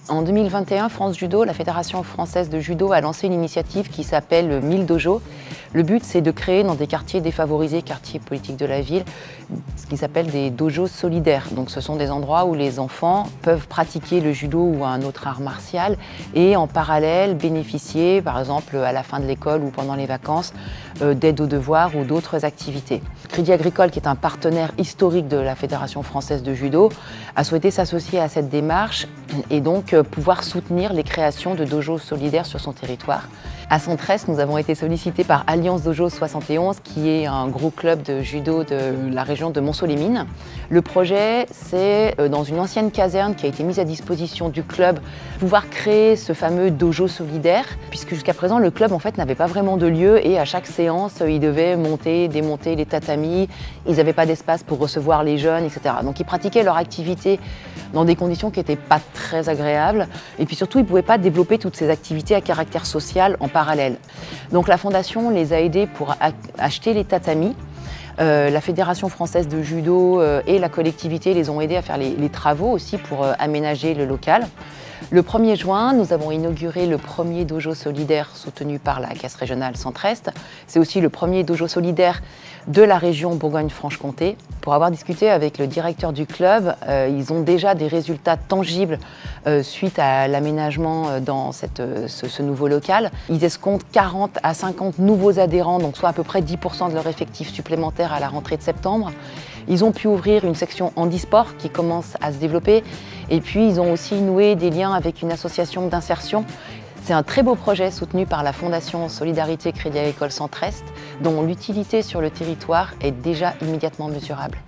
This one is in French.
En 2021, France Judo, la Fédération française de judo, a lancé une initiative qui s'appelle 1000 dojos. Le but, c'est de créer dans des quartiers défavorisés, quartiers politiques de la ville, ce qui s'appelle des dojos solidaires. Donc ce sont des endroits où les enfants peuvent pratiquer le judo ou un autre art martial et en parallèle bénéficier, par exemple à la fin de l'école ou pendant les vacances, d'aide aux devoirs ou d'autres activités. Crédit Agricole, qui est un partenaire historique de la Fédération française de judo, a souhaité s'associer à cette démarche et donc pouvoir soutenir les créations de dojos solidaires sur son territoire. À Centreste, nous avons été sollicités par Alliance Dojo 71, qui est un gros club de judo de la région de Montceau-les-Mines. Le projet, c'est dans une ancienne caserne qui a été mise à disposition du club, pouvoir créer ce fameux dojo solidaire, puisque jusqu'à présent, le club en fait n'avait pas vraiment de lieu et à chaque séance, ils devaient monter, démonter les tatamis, ils n'avaient pas d'espace pour recevoir les jeunes, etc. Donc ils pratiquaient leur activité dans des conditions qui n'étaient pas très agréables et puis surtout, ils ne pouvaient pas développer toutes ces activités à caractère social en parallèle. Donc la Fondation les a aidés pour acheter les tatamis. La Fédération française de judo et la collectivité les ont aidés à faire les travaux aussi pour aménager le local. Le 1er juin, nous avons inauguré le premier dojo solidaire soutenu par la Caisse régionale Centre-Est. C'est aussi le premier dojo solidaire de la région Bourgogne-Franche-Comté. Pour avoir discuté avec le directeur du club, ils ont déjà des résultats tangibles suite à l'aménagement dans ce nouveau local. Ils escomptent 40 à 50 nouveaux adhérents, donc soit à peu près 10% de leur effectif supplémentaire à la rentrée de septembre. Ils ont pu ouvrir une section handisport qui commence à se développer et puis ils ont aussi noué des liens avec une association d'insertion. C'est un très beau projet soutenu par la Fondation Solidarité Crédit Agricole Centre-Est dont l'utilité sur le territoire est déjà immédiatement mesurable.